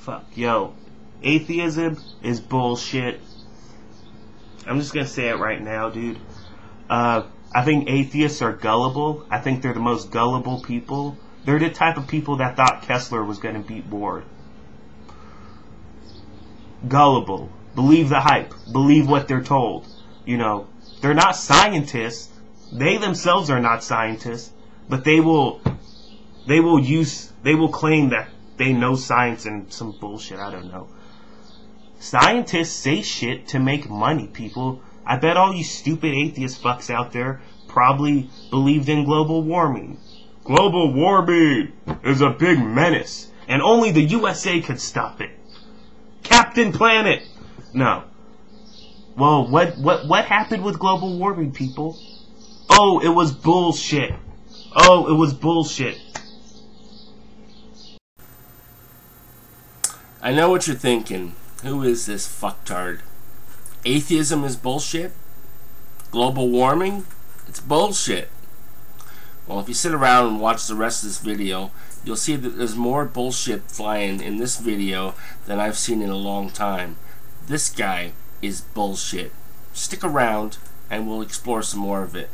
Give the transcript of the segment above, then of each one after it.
fuck, yo, atheism is bullshit. I'm just gonna say it right now, dude. I think atheists are gullible. I think they're the most gullible people. They're the type of people that thought Kessler was gonna beat Bohr. Gullible. Believe the hype. Believe what they're told. You know, they're not scientists. They themselves are not scientists, but they will claim that they know science and some bullshit. I don't know. Scientists say shit to make money, people. I bet all you stupid atheist fucks out there probably believed in global warming. Global warming is a big menace, and only the USA could stop it. Captain Planet! No. Well, what happened with global warming, people? Oh, it was bullshit. Oh, it was bullshit. I know what you're thinking. Who is this fucktard? Atheism is bullshit? Global warming? It's bullshit. Well, if you sit around and watch the rest of this video, you'll see that there's more bullshit flying in this video than I've seen in a long time. This guy is bullshit. Stick around and we'll explore some more of it.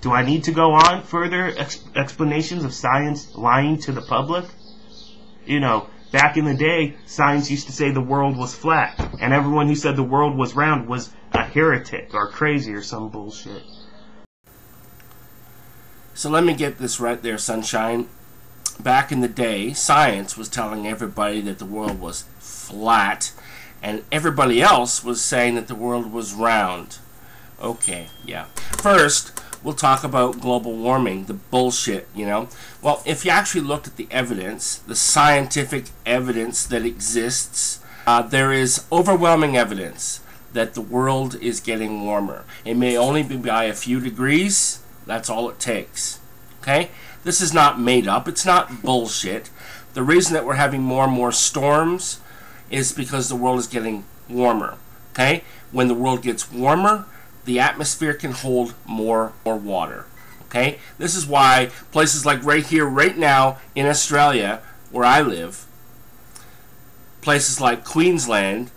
Do I need to go on further explanations of science lying to the public? You know, back in the day, science used to say the world was flat, and everyone who said the world was round was a heretic or crazy or some bullshit. So let me get this right there, sunshine. Back in the day, science was telling everybody that the world was flat, and everybody else was saying that the world was round. Okay, yeah. First, we'll talk about global warming, the bullshit, you know. Well, if you actually looked at the evidence, the scientific evidence that exists, there is overwhelming evidence that the world is getting warmer. It may only be by a few degrees. That's all it takes. Okay? This is not made up. It's not bullshit. The reason that we're having more and more storms is because the world is getting warmer. Okay? When the world gets warmer, the atmosphere can hold more water. Okay? This is why places like right here, right now in Australia, where I live, places like Queensland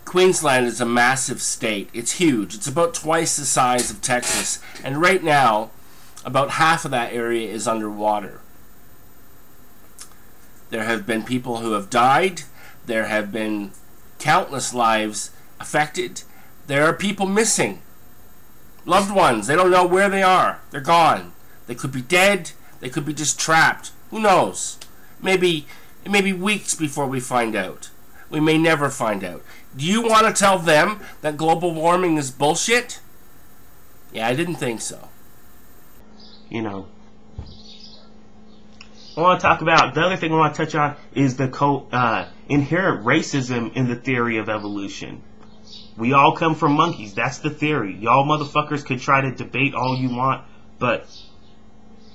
is a massive state. It's huge. It's about twice the size of Texas. And right now, about half of that area is underwater. There have been people who have died. There have been countless lives affected. There are people missing. Loved ones. They don't know where they are. They're gone. They could be dead. They could be just trapped. Who knows? Maybe it may be weeks before we find out. We may never find out. Do you want to tell them that global warming is bullshit? Yeah, I didn't think so. You know, I want to talk about, the other thing I want to touch on is the inherent racism in the theory of evolution. We all come from monkeys. That's the theory. Y'all motherfuckers could try to debate all you want, but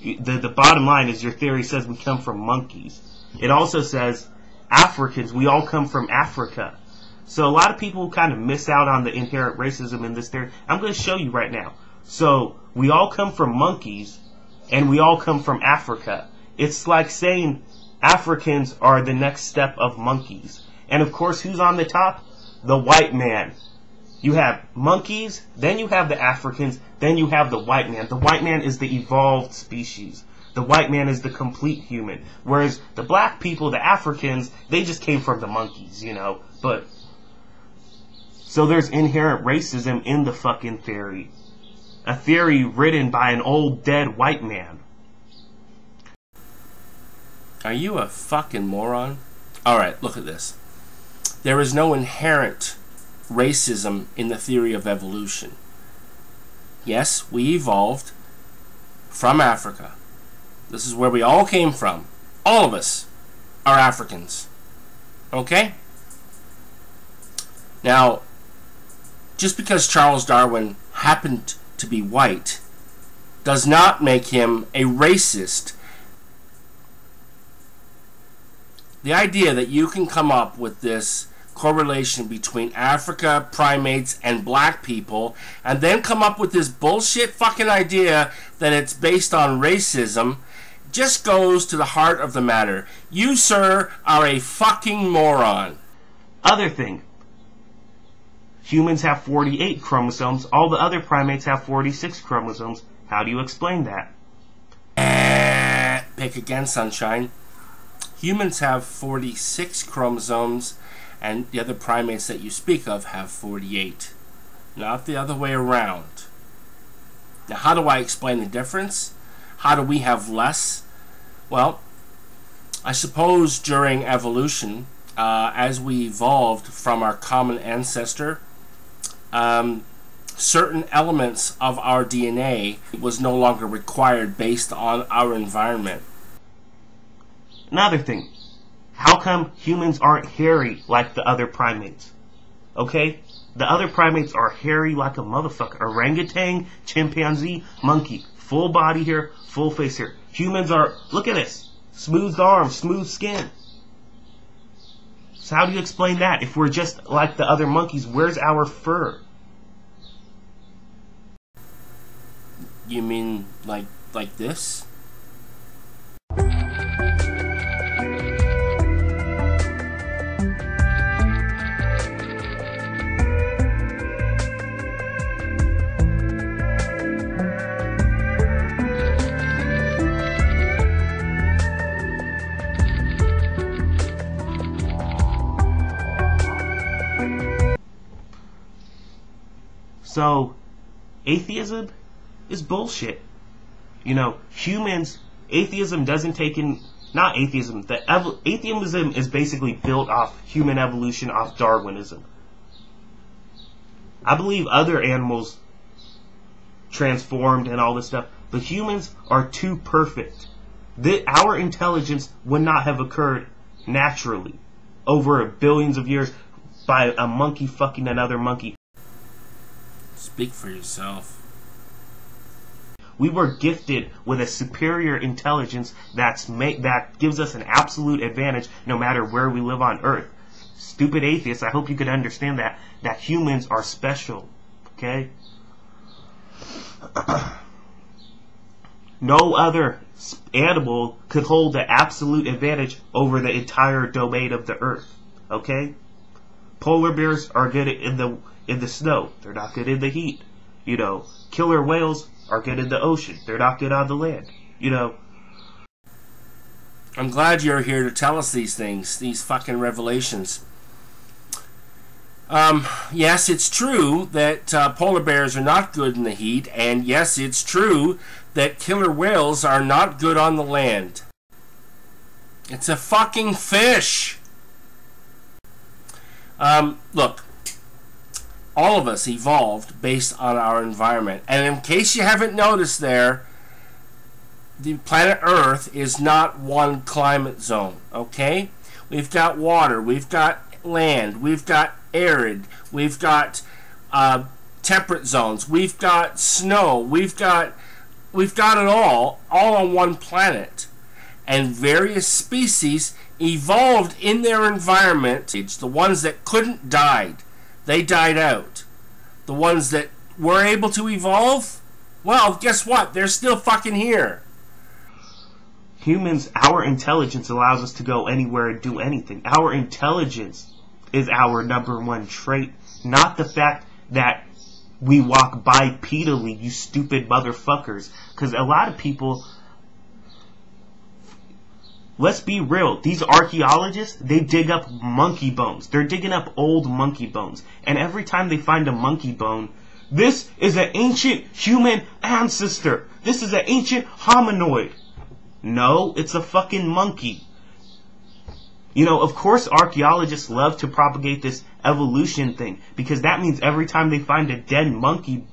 the bottom line is your theory says we come from monkeys. It also says Africans, we all come from Africa. So a lot of people kind of miss out on the inherent racism in this theory. I'm going to show you right now. So we all come from monkeys, and we all come from Africa. It's like saying Africans are the next step of monkeys. And of course, who's on the top? The white man. You have monkeys, then you have the Africans, then you have the white man. The white man is the evolved species. The white man is the complete human. Whereas the black people, the Africans, they just came from the monkeys, you know. But so there's inherent racism in the fucking theory. A theory written by an old dead white man. Are you a fucking moron? Alright, look at this. There is no inherent racism in the theory of evolution. Yes, we evolved from Africa. This is where we all came from. All of us are Africans. Okay? Now, just because Charles Darwin happened to be white does not make him a racist. The idea that you can come up with this correlation between Africa, primates, and black people, and then come up with this bullshit fucking idea that it's based on racism, just goes to the heart of the matter. You, sir, are a fucking moron. Other thing. Humans have 48 chromosomes. All the other primates have 46 chromosomes. How do you explain that? Pick again, sunshine. Humans have 46 chromosomes, and the other primates that you speak of have 48. Not the other way around. Now, how do I explain the difference? How do we have less? Well, I suppose during evolution, as we evolved from our common ancestor, certain elements of our DNA was no longer required based on our environment. Another thing. How come humans aren't hairy like the other primates? Okay? The other primates are hairy like a motherfucker. Orangutan, chimpanzee, monkey. Full body hair, full face hair. Humans are, look at this. Smooth arms, smooth skin. So how do you explain that? If we're just like the other monkeys, where's our fur? You mean like this? So, atheism is bullshit. You know, humans, atheism doesn't take in, not atheism, atheism is basically built off human evolution, off Darwinism. I believe other animals transformed and all this stuff, but humans are too perfect. Our intelligence would not have occurred naturally over billions of years by a monkey fucking another monkey. Speak for yourself. We were gifted with a superior intelligence that gives us an absolute advantage no matter where we live on Earth. Stupid atheists, I hope you could understand that humans are special. Okay? No other animal could hold the absolute advantage over the entire domain of the Earth. Okay? Polar bears are good in the snow. They're not good in the heat. You know, killer whales are good in the ocean. They're not good on the land. You know. I'm glad you're here to tell us these things, these fucking revelations. Yes, it's true that polar bears are not good in the heat, and yes, it's true that killer whales are not good on the land. It's a fucking fish. Look, all of us evolved based on our environment. And in case you haven't noticed there, the planet Earth is not one climate zone, okay? We've got water, we've got land, we've got arid, we've got temperate zones, we've got snow, we've got it all on one planet. And various species evolved in their environment. The ones that couldn't died. They died out. The ones that were able to evolve, well, guess what? They're still fucking here. Humans, our intelligence allows us to go anywhere and do anything. Our intelligence is our number one trait, not the fact that we walk bipedally, you stupid motherfuckers. Because a lot of people, let's be real, these archaeologists, they dig up monkey bones. They're digging up old monkey bones. And every time they find a monkey bone, this is an ancient human ancestor. This is an ancient hominoid. No, it's a fucking monkey. You know, of course archaeologists love to propagate this evolution thing, because that means every time they find a dead monkey,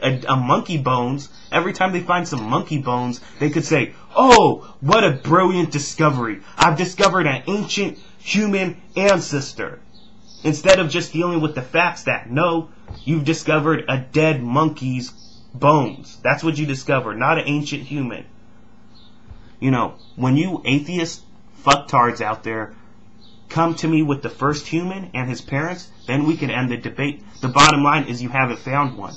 a monkey bones, every time they find some monkey bones, they could say, oh, what a brilliant discovery. I've discovered an ancient human ancestor. Instead of just dealing with the facts that, no, you've discovered a dead monkey's bones. That's what you discovered, not an ancient human. You know, when you atheist fucktards out there come to me with the first human and his parents, then we can end the debate. The bottom line is you haven't found one.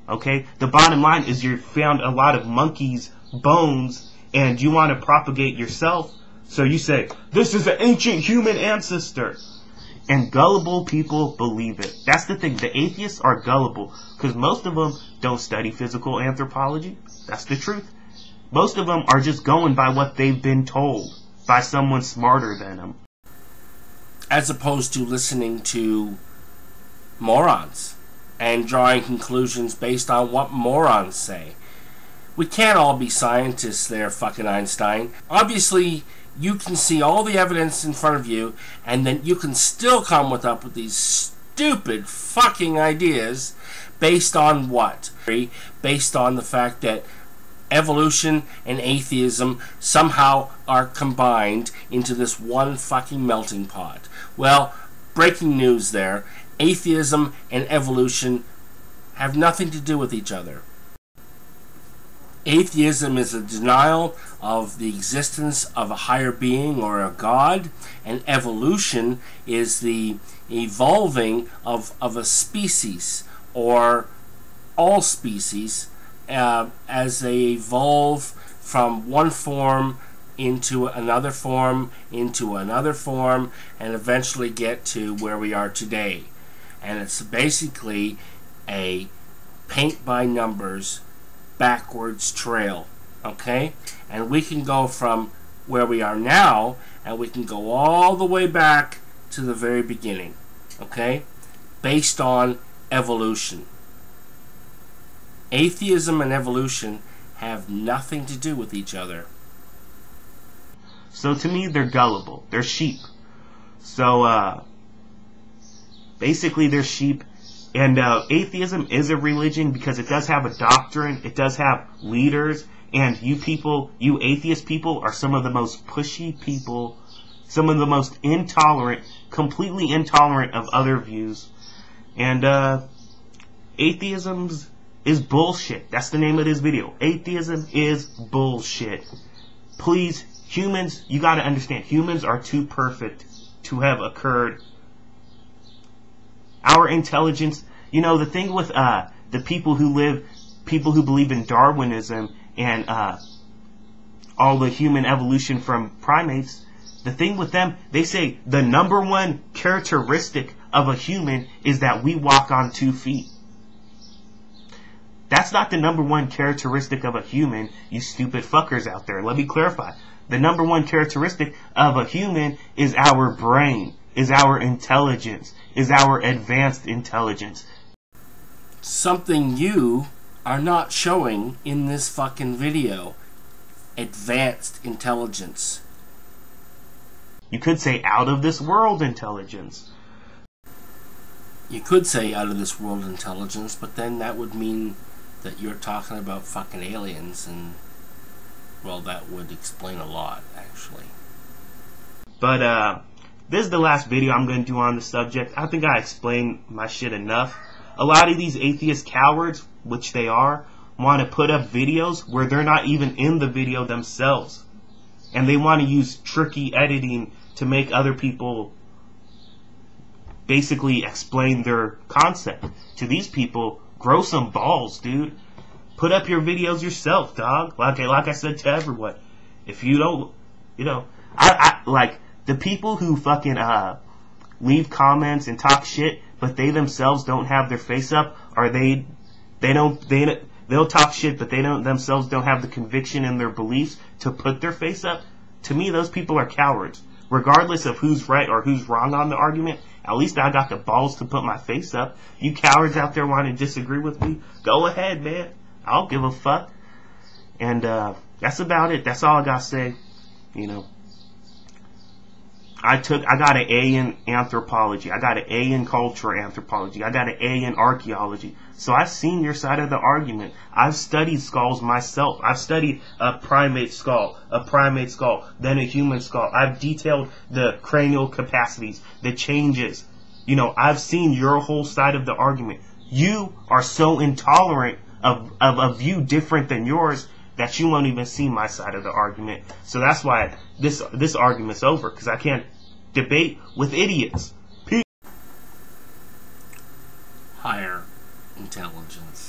Okay? The bottom line is you found a lot of monkeys' bones and you want to propagate yourself. So you say, this is an ancient human ancestor. And gullible people believe it. That's the thing. The atheists are gullible because most of them don't study physical anthropology. That's the truth. Most of them are just going by what they've been told by someone smarter than them. As opposed to listening to morons and drawing conclusions based on what morons say. We can't all be scientists there, fucking Einstein. Obviously, you can see all the evidence in front of you, and then you can still come up with these stupid fucking ideas based on what? Based on the fact that evolution and atheism somehow are combined into this one fucking melting pot. Well, breaking news there. Atheism and evolution have nothing to do with each other. Atheism is a denial of the existence of a higher being or a god, and evolution is the evolving of a species or all species as they evolve from one form into another form, and eventually get to where we are today. And it's basically a paint by numbers backwards trail, okay? And we can go from where we are now, and we can go all the way back to the very beginning, okay? Based on evolution. Atheism and evolution have nothing to do with each other. So to me, they're gullible. They're sheep. So basically they're sheep. And atheism is a religion because it does have a doctrine, it does have leaders, and you people, you atheist people, are some of the most pushy people, some of the most intolerant, completely intolerant of other views. And atheism is bullshit. That's the name of this video. Atheism is bullshit. Please, humans, you gotta understand, humans are too perfect to have occurred. Our intelligence, you know, the thing with the people who believe in Darwinism and all the human evolution from primates, the thing with them, they say the number one characteristic of a human is that we walk on 2 feet. That's not the number one characteristic of a human, you stupid fuckers out there. Let me clarify. The number one characteristic of a human is our brain, is our intelligence, is our advanced intelligence. Something you are not showing in this fucking video. Advanced intelligence. You could say out of this world intelligence. You could say out of this world intelligence, but then that would mean that you're talking about fucking aliens, and well, that would explain a lot, actually. But this is the last video I'm going to do on the subject. I think I explained my shit enough. A lot of these atheist cowards, which they are, want to put up videos where they're not even in the video themselves. And they want to use tricky editing to make other people basically explain their concept. To these people, grow some balls, dude. Put up your videos yourself, dog. Like I said to everyone. If you don't, you know, I like the people who fucking leave comments and talk shit, but they themselves don't have their face up, or they'll talk shit, but they themselves don't have the conviction in their beliefs to put their face up. To me, those people are cowards. Regardless of who's right or who's wrong on the argument, at least I got the balls to put my face up. You cowards out there want to disagree with me? Go ahead, man. I don't give a fuck. And that's about it. That's all I gotta say. You know, I got an A in anthropology. I got an A in cultural anthropology. I got an A in archaeology. So I've seen your side of the argument. I've studied skulls myself. I've studied a primate skull, then a human skull. I've detailed the cranial capacities, the changes. You know, I've seen your whole side of the argument. You are so intolerant of a view different than yours that you won't even see my side of the argument. So that's why this argument's over, because I can't debate with idiots. Higher intelligence.